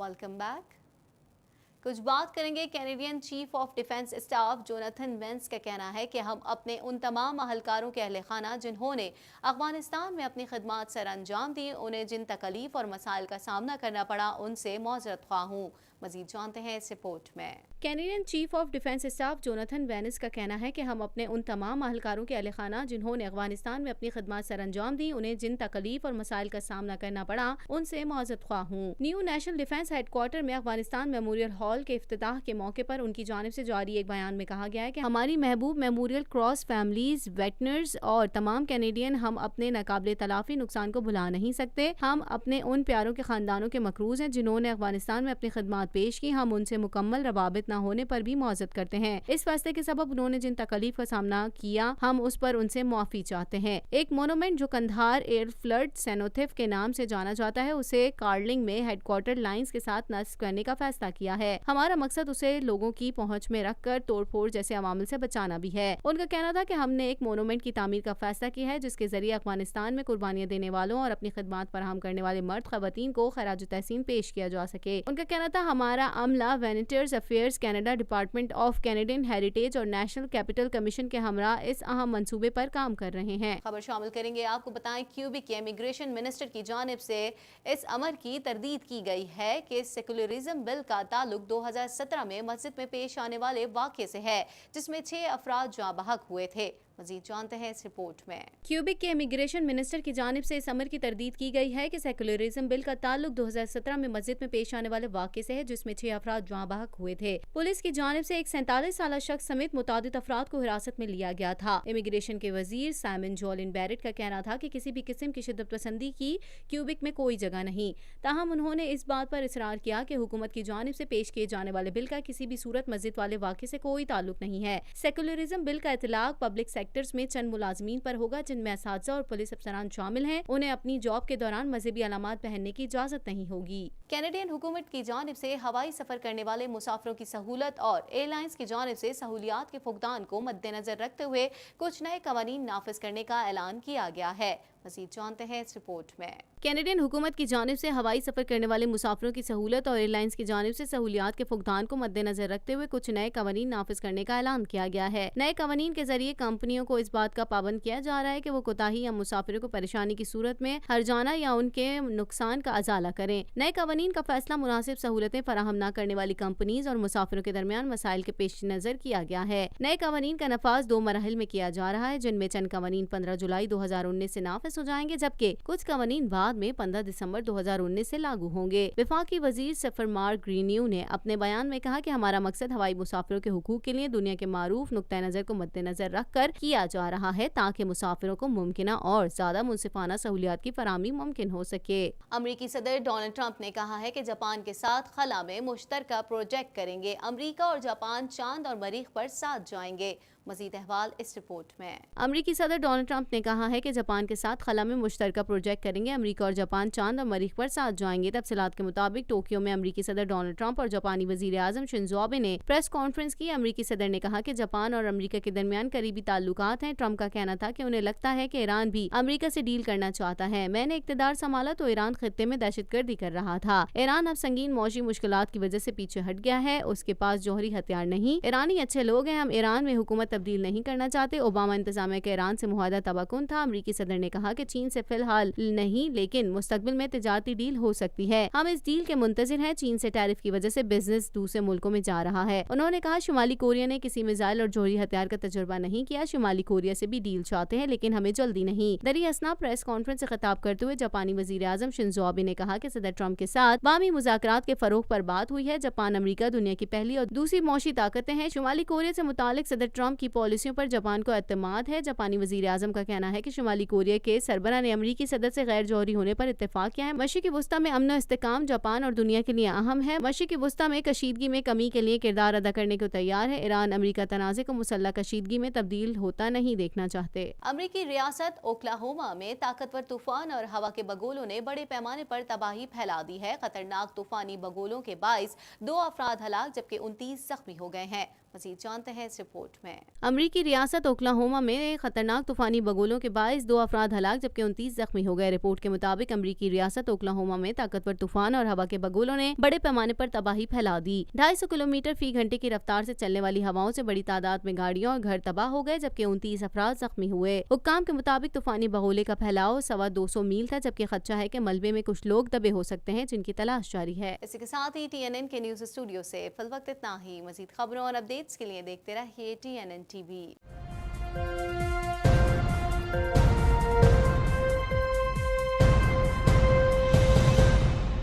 Welcome back. कुछ बात करेंगे Canadian chief of defence staff Jonathan Vance का कहना है कि हम अपने उन तमाम अहलकारों के अहल खाना जिन्होंने अफगानिस्तान में अपनी खिदमत सर अंजाम दी, उन्हें जिन तकलीफ और मसाइल का सामना करना पड़ा, उनसे मौजरत ख्वाह हूँ। मजीद जानते हैं इस रिपोर्ट में। Canadian chief of defence staff Jonathan Venice का कहना है कि हम अपने उन तमाम अहलकारों के अहल खाना जिन्होंने अफगानिस्तान में अपनी खिदमत सर अंजाम दी, उन्हें जिन तकलीफ और मसाइल का सामना करना पड़ा, उनसे मौजरत ख्वाह हूँ। न्यू नेशनल डिफेंस हेडक्वार्टर में अफगानिस्तान मेमोरियल हॉल के इफ्तिताह के मौके पर उनकी जानिब से जारी एक बयान में कहा गया है कि हमारी महबूब मेमोरियल क्रॉस फैमिलीज, वेटनर्स और तमाम कैनेडियन हम अपने नाकाबिले तलाफी नुकसान को भुला नहीं सकते। हम अपने उन प्यारों के खानदानों के मकरूज हैं जिन्होंने अफगानिस्तान में अपनी खिदमत पेश की। हम उनसे मुकम्मल रवाबित न होने पर भी मौजरत करते हैं। इस फैसले के सबब उन्होंने जिन तकलीफ का सामना किया, हम उस पर उनसे मुआफी चाहते हैं। एक मोनूमेंट जो कंधार एयर फ्लड सेनोथिफ के नाम से जाना जाता है, उसे कार्लिंग में हेडक्वार्टर लाइंस के साथ नस्ब करने का फैसला किया है। हमारा मकसद उसे लोगों की पहुंच में रखकर तोड़फोड़ जैसे अवामिल से बचाना भी है। उनका कहना था कि हमने एक मोनूमेंट की तामीर का फैसला किया है जिसके जरिए अफगानिस्तान में कुर्बानियां देने वालों और अपनी खिदमत फराहम करने वाले मर्द खवातीन को खराज तहसीन पेश किया जा सके। उनका कहना था हमारा अमला veterans affairs Canada, department of Canadian heritage और नेशनल कैपिटल कमीशन के हमरा इस अहम मंसूबे पर काम कर रहे हैं। खबर शामिल करेंगे। आपको बताएं, क्यूबिक के इमिग्रेशन मिनिस्टर की जानिब से इस अमर की तरदीद की गई है कि सेकुलरिज्म बिल का ताल्लुक 2017 में मस्जिद में पेश आने वाले वाक़े से है जिसमें 6 अफराद जाँ बहक हुए थे। मजीद जानते हैं इस रिपोर्ट में। क्यूबिक के इमिग्रेशन मिनिस्टर की जानिब से इस अमर की तरदीद की गई है कि सेकुलरिज्म बिल का ताल्लुक 2017 में मस्जिद में पेश आने वाले वाक़े से है जिसमें 6 अफराद जाँ बहक हुए थे। पुलिस की जानिब से एक 47 साल शख्स समेत मुतादिद अफराद को हिरासत में लिया गया था। इमिग्रेशन के वजीर साइमन जोलिन बैरेट का कहना था कि किसी भी किस्म की शिद्दत पसंदी की क्यूबिक में कोई जगह नहीं। ताहम उन्होंने इस बात पर इसरार किया कि हुकूमत की जानिब से पेश किए जाने वाले बिल का किसी भी सूरत मस्जिद वाले वाक़े से कोई ताल्लुक नहीं है। सेकुलरिज्म बिल का इतलाक पब्लिक सेक्टर्स में चंद मुलाजमीन पर होगा जिनमें असातिज़ा और पुलिस अफसरान शामिल हैं। उन्हें अपनी जॉब के दौरान मजहबी अलामात पहनने की इजाजत नहीं होगी। कैनेडियन हुकूमत की जानिब से हवाई सफर करने वाले मुसाफिरों की सहूलत और एयरलाइंस की जानिब से सहूलियात के फुकदान को मद्देनजर रखते हुए कुछ नए कवानीन नाफिज करने का ऐलान किया गया है। मज़ीद जानते हैं इस रिपोर्ट में। कैनेडियन हुकूमत की जानिब से हवाई सफर करने वाले मुसाफिरों की सहूलत और एयरलाइंस की जानिब से सहूलियात के फुकदान को मद्देनजर रखते हुए कुछ नए कवानीन नाफिज करने का ऐलान किया गया है। नए कवानीन के जरिए कंपनियों को इस बात का पाबंद किया जा रहा है कि वो कोताही या मुसाफिरों को परेशानी की सूरत में हर्जाना या उनके नुकसान का अजाला करें। नए कवानीन का फैसला मुनासिब सहूलतें फराहम न करने वाली कंपनीज और मुसाफिरों के दरमियान मसाइल के पेश नजर किया गया है। नए कवानीन का नफाज 2 मराहिल में किया जा रहा है, जिनमें चंद कवानीन 15 जुलाई 2019 से नाफिज हो जाएंगे जबकि कुछ कवानीन बाद में 15 दिसंबर 2019 से लागू होंगे। वफाकी वजीर सफर मार्क ग्रीन्यू ने अपने बयान में कहा कि हमारा मकसद हवाई मुसाफिरों के हुकूक के लिए दुनिया के मारूफ नुक्ता नजर को मद्देनजर रखकर किया जा रहा है ताकि मुसाफिरों को मुमकिना और ज्यादा मुनसिफाना सहूलियात की फराहमी मुमकिन हो सके। अमरीकी सदर डोनाल्ड ट्रंप ने कहा है कि जापान के साथ खला में मुश्तरका प्रोजेक्ट करेंगे। अमरीका और जापान चांद और मरीख पर साथ जाएंगे। मजीद अहवाल इस रिपोर्ट में। अमरीकी सदर डोनाल्ड ट्रंप ने कहा है कि जापान के साथ खला में मुश्तरका प्रोजेक्ट करेंगे। अमरीका और जापान चांद और मरीख पर साथ जाएंगे। तफसीलात के मुताबिक टोक्यो में अमरीकी सदर डोनाल्ड ट्रंप और जापानी वजीर आजम शिंजो आबे ने प्रेस कॉन्फ्रेंस की। अमरीकी सदर ने कहा कि जापान और अमरीका के दरमियान करीबी ताल्लुकात हैं। ट्रंप का कहना था कि उन्हें लगता है कि ईरान भी अमरीका से डील करना चाहता है। मैंने इक्तदार संभाला तो ईरान खित्ते में दहशतगर्दी कर रहा था। ईरान अब संगीन मौशी मुश्किलात की वजह से पीछे हट गया है। उसके पास जौहरी हथियार नहीं। ईरानी अच्छे लोग हैं। हम ईरान में हुकूमत तब्दील नहीं करना चाहते। ओबामा इंतजामिया के ईरान से मुआहदा तबकुन था। अमरीकी सदर ने कहा कि चीन से फिलहाल नहीं, लेकिन मुस्तकबिल में तिजारती डील हो सकती है। हम इस डील के मुंतजिर हैं। चीन से टैरिफ की वजह से बिजनेस दूसरे मुल्कों में जा रहा है। उन्होंने कहा शुमाली कोरिया ने किसी मिसाइल और जौहरी हथियार का तजुर्बा नहीं किया। शुमाली कोरिया से भी डील चाहते हैं, लेकिन हमें जल्दी नहीं। दरियासना प्रेस कॉन्फ्रेंस से खिताब करते हुए जापानी वजीर आजम शिंजो आबे ने कहा कि सदर ट्रंप के साथ बामी मुज़ाकरात के फरोग पर बात हुई है। जापान अमरीका दुनिया की पहली और दूसरी मौशी ताकतें हैं। शुमाली कोरिया से मुतालिक सदर ट्रंप की पॉलिसियों पर जापान को एतमाद है। जापानी वजीर आजम का कहना है कि शुमाली कोरिया के सरबरा ने अमरीकी सदर से गैर जौहरी होने पर इत्तेफाक किया है। मशरिकी वुस्ता में अमन और इस्तेकाम जापान और दुनिया के लिए अहम है। मशरिकी वुस्ता में कशीदगी में कमी के लिए किरदार अदा करने को तैयार है। ईरान अमरीका तनाज़े को मुसल्लह कशीदगी में तब्दील होता नहीं देखना चाहते। अमरीकी रियासत ओक्लाहोमा में ताकतवर तूफान और हवा के बगोलों ने बड़े पैमाने पर तबाही फैला दी है। खतरनाक तूफानी बगोलों के बाइस 2 अफराद हलाक जबकि 29 जख्मी हो गए हैं। मज़ीद जानते हैं इस रिपोर्ट में। अमरीकी रियासत ओक्लाहोमा में खतरनाक तूफानी बगुलों के बायस 2 अफराद हलाक जबकि 29 जख्मी हो गए। रिपोर्ट के मुताबिक अमरीकी रियासत ओक्लाहोमा में ताकतवर तूफान और हवा के बगुलों ने बड़े पैमाने पर तबाही फैला दी। 250 किलोमीटर फी घंटे की रफ्तार से चलने वाली हवाओं से बड़ी तादाद में गाड़ियां और घर तबाह हो गए जबकि 29 अफराद जख्मी हुए। हुक्काम के मुताबिक तूफानी बगोले का फैलाव 225 मील था जबकि खदशा है कि मलबे में कुछ लोग दबे हो सकते हैं जिनकी तलाश जारी है। इसी के साथ ही TNN के न्यूज़ स्टूडियो से फिल वक्त इतना ही। मज़ीद खबरों और अपडेट्स के लिए देखते रहिए TNN TV।